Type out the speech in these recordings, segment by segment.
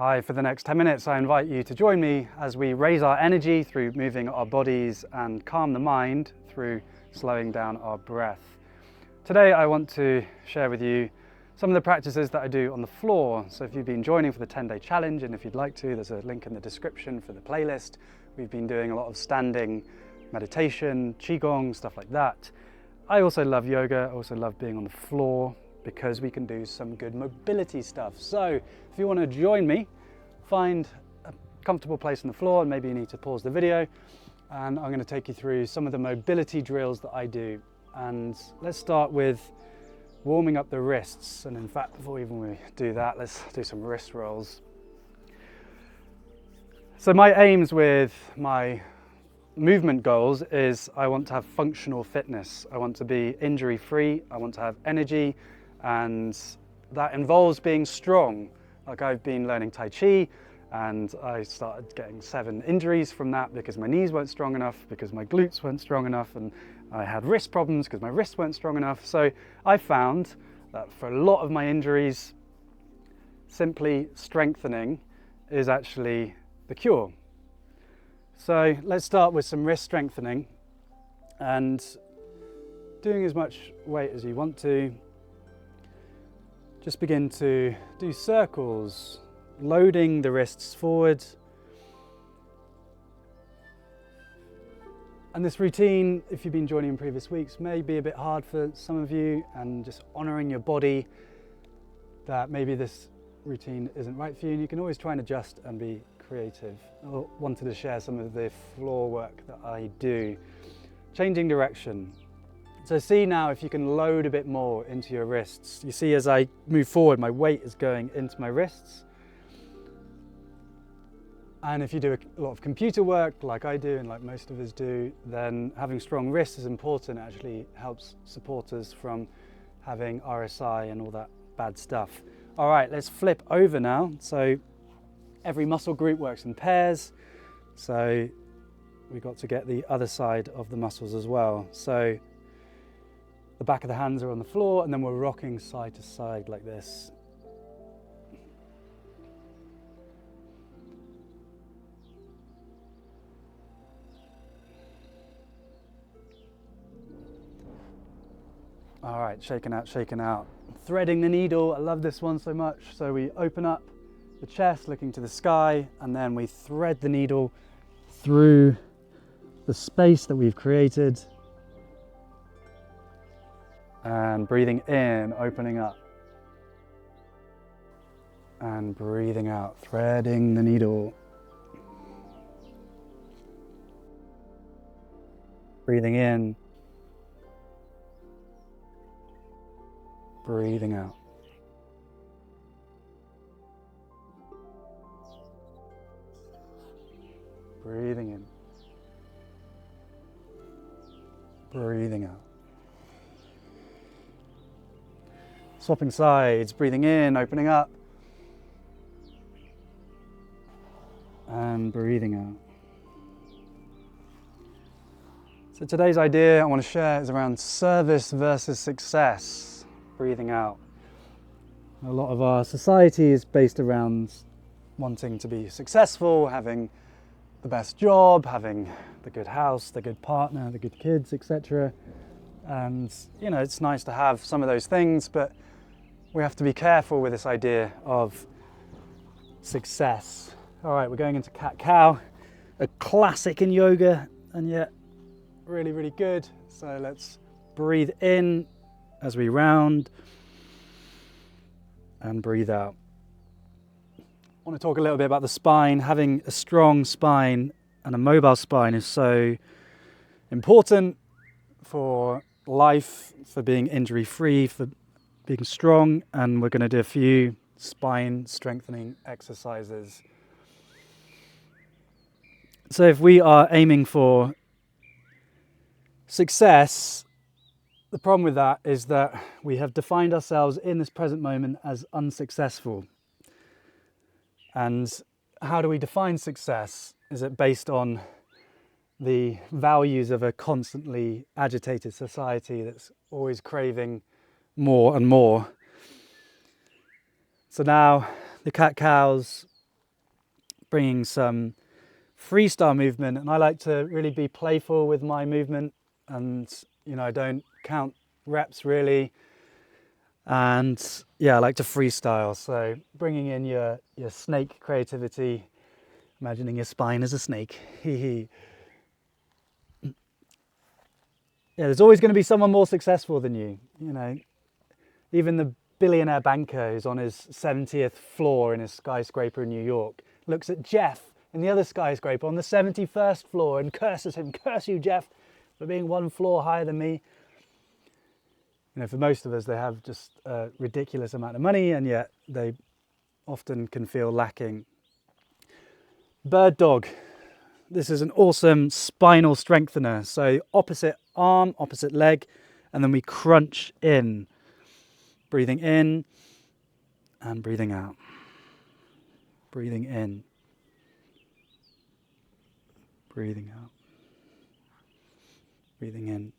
Hi, for the next 10 minutes I invite you to join me as we raise our energy through moving our bodies and calm the mind through slowing down our breath. Today I want to share with you some of the practices that I do on the floor. So if you've been joining for the 10-day challenge, and if you'd like to, there's a link in the description for the playlist. We've been doing a lot of standing meditation, Qigong, stuff like that. I also love yoga, I also love being on the floor because we can do some good mobility stuff. So if you want to join me, find a comfortable place on the floor, and maybe you need to pause the video, and I'm going to take you through some of the mobility drills that I do. And let's start with warming up the wrists. And in fact, before we do that, let's do some wrist rolls. So my aims with my movement goals is I want to have functional fitness. I want to be injury free. I want to have energy, and that involves being strong. Like, I've been learning Tai Chi and I started getting 7 injuries from that because my knees weren't strong enough, because my glutes weren't strong enough, and I had wrist problems because my wrists weren't strong enough. So I found that for a lot of my injuries, simply strengthening is actually the cure. So let's start with some wrist strengthening, and doing as much weight as you want to. Just begin to do circles, loading the wrists forward. And this routine, if you've been joining in previous weeks, may be a bit hard for some of you, and just honouring your body that maybe this routine isn't right for you, and you can always try and adjust and be creative. I wanted to share some of the floor work that I do. Changing direction. So see now if you can load a bit more into your wrists. You see, as I move forward, my weight is going into my wrists. And if you do a lot of computer work like I do and like most of us do, then having strong wrists is important. It actually helps support us from having RSI and all that bad stuff. All right, let's flip over now. So every muscle group works in pairs. So we've got to get the other side of the muscles as well. So the back of the hands are on the floor, and then we're rocking side to side like this. All right, shaking out, shaking out. Threading the needle, I love this one so much. So we open up the chest, looking to the sky, and then we thread the needle through the space that we've created. And breathing in, opening up. And breathing out, threading the needle. Breathing in. Breathing out. Breathing in. Breathing out. Swapping sides, breathing in, opening up. And breathing out. So today's idea I want to share is around service versus success. Breathing out. A lot of our society is based around wanting to be successful, having the best job, having the good house, the good partner, the good kids, etc. And you know, it's nice to have some of those things, but we have to be careful with this idea of success. All right, we're going into cat-cow, a classic in yoga, and yet really, really good. So let's breathe in as we round and breathe out. I want to talk a little bit about the spine. Having a strong spine and a mobile spine is so important for life, for being injury-free, for being strong, and we're going to do a few spine strengthening exercises. So if we are aiming for success, the problem with that is that we have defined ourselves in this present moment as unsuccessful. And how do we define success? Is it based on the values of a constantly agitated society that's always craving more and more? So now the cat-cows bringing some freestyle movement, and I like to really be playful with my movement, and I don't count reps really, and yeah, I like to freestyle. So bringing in your snake creativity, imagining your spine as a snake. Yeah, there's always going to be someone more successful than you. Even the billionaire banker who's on his 70th floor in his skyscraper in New York looks at Jeff in the other skyscraper on the 71st floor and curses him. Curse you, Jeff, for being one floor higher than me. For most of us, they have just a ridiculous amount of money, and yet they often can feel lacking. Bird dog. This is an awesome spinal strengthener. So opposite arm, opposite leg, and then we crunch in. Breathing in and breathing out. Breathing in. Breathing out. Breathing in.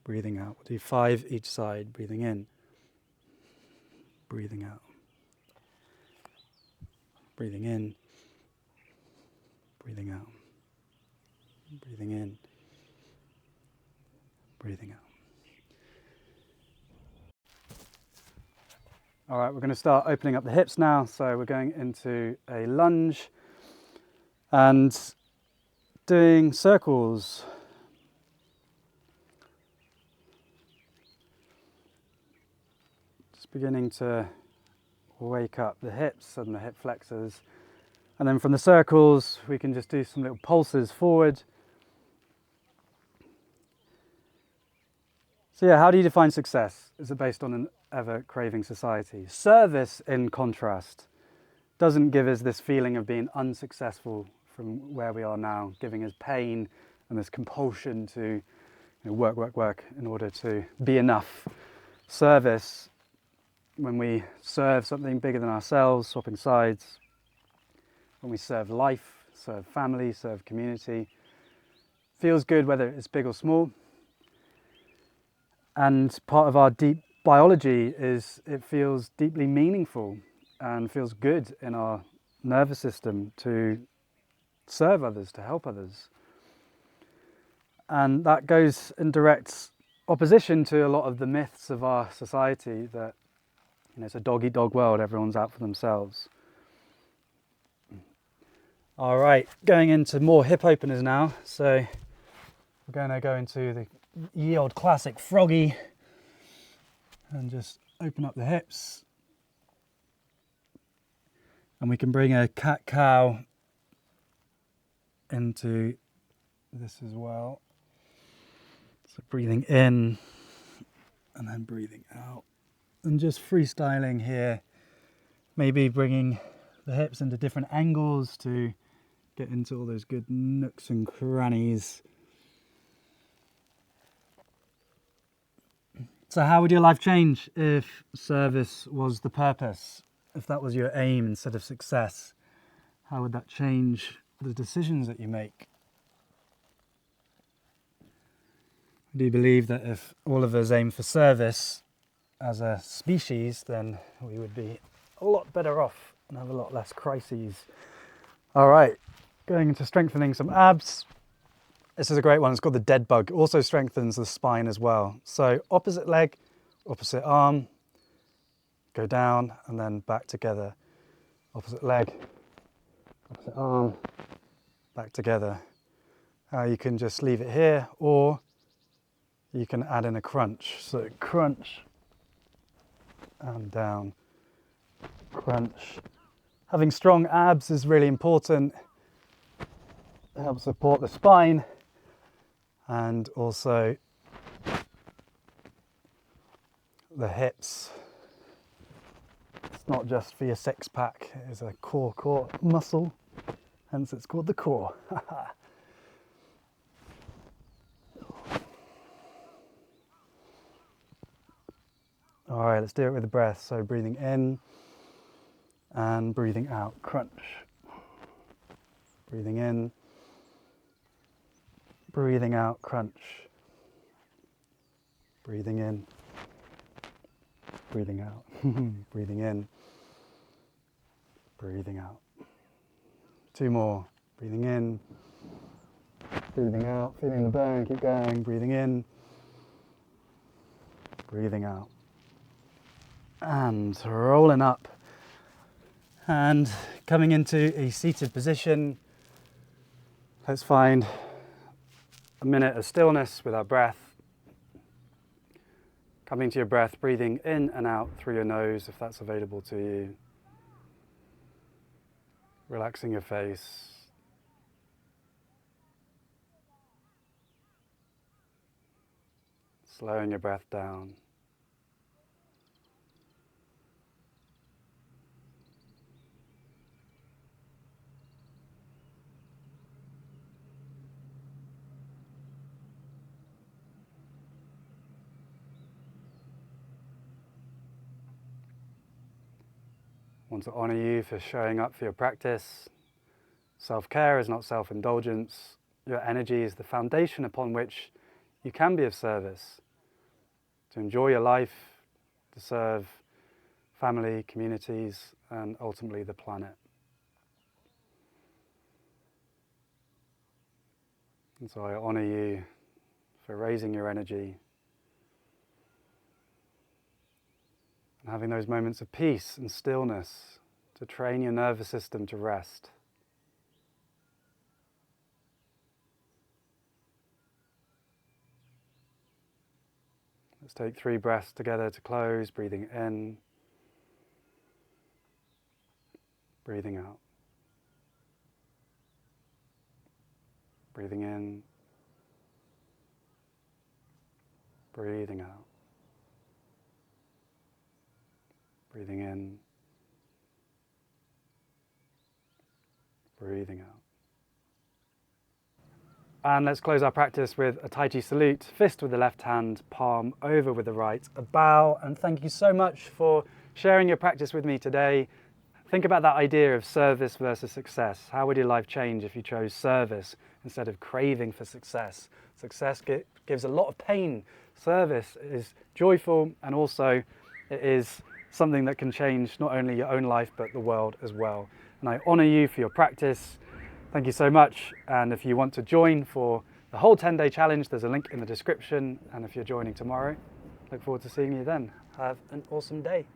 Breathing out. We'll do 5 each side. Breathing in. Breathing out. Breathing in. Breathing out. Breathing in. Breathing out. All right, we're going to start opening up the hips now. So we're going into a lunge and doing circles. Just beginning to wake up the hips and the hip flexors. And then from the circles, we can just do some little pulses forward. So yeah, how do you define success? Is it based on an ever-craving society? Service, in contrast, doesn't give us this feeling of being unsuccessful from where we are now, giving us pain and this compulsion to work in order to be enough. Service, when we serve something bigger than ourselves, swapping sides, when we serve life, serve family, serve community, feels good whether it's big or small. And part of our deep biology is it feels deeply meaningful and feels good in our nervous system to serve others, to help others. And that goes in direct opposition to a lot of the myths of our society that it's a dog-eat-dog world, everyone's out for themselves. All right, going into more hip openers now. So we're going to go into the ye old classic Froggy and just open up the hips, and we can bring a cat-cow into this as well. So breathing in and then breathing out, and just freestyling here, maybe bringing the hips into different angles to get into all those good nooks and crannies. So how would your life change if service was the purpose? If that was your aim instead of success? How would that change the decisions that you make? Do you believe that if all of us aim for service as a species, then we would be a lot better off and have a lot less crises? All right, going into strengthening some abs. This is a great one. It's called the dead bug. It also strengthens the spine as well. So opposite leg, opposite arm, go down and then back together. Opposite leg, opposite arm, back together. You can just leave it here, or you can add in a crunch. So crunch and down, crunch. Having strong abs is really important. It helps support the spine. And also the hips. It's not just for your six pack, it is a core muscle, hence it's called the core. All right, let's do it with the breath. So breathing in and breathing out, crunch. Breathing in, breathing out, crunch. Breathing in, breathing out, breathing in, breathing out. 2 more, breathing in, breathing out, feeling the burn, keep going, breathing in, breathing out. And rolling up and coming into a seated position. Let's find a minute of stillness with our breath. Coming to your breath, breathing in and out through your nose if that's available to you. Relaxing your face. Slowing your breath down. I want to honour you for showing up for your practice. Self-care is not self-indulgence. Your energy is the foundation upon which you can be of service, to enjoy your life, to serve family, communities, and ultimately the planet. And so I honour you for raising your energy and having those moments of peace and stillness to train your nervous system to rest. Let's take 3 breaths together to close, breathing in, breathing out. Breathing in, breathing out. Breathing in, breathing out. And let's close our practice with a Tai Chi salute, fist with the left hand, palm over with the right, a bow, and thank you so much for sharing your practice with me today. Think about that idea of service versus success. How would your life change if you chose service instead of craving for success? Success gives a lot of pain. Service is joyful, and also it is something that can change not only your own life but the world as well. And I honour you for your practice. Thank you so much, and if you want to join for the whole 10-day challenge, there's a link in the description, and if you're joining tomorrow, look forward to seeing you then. Have an awesome day.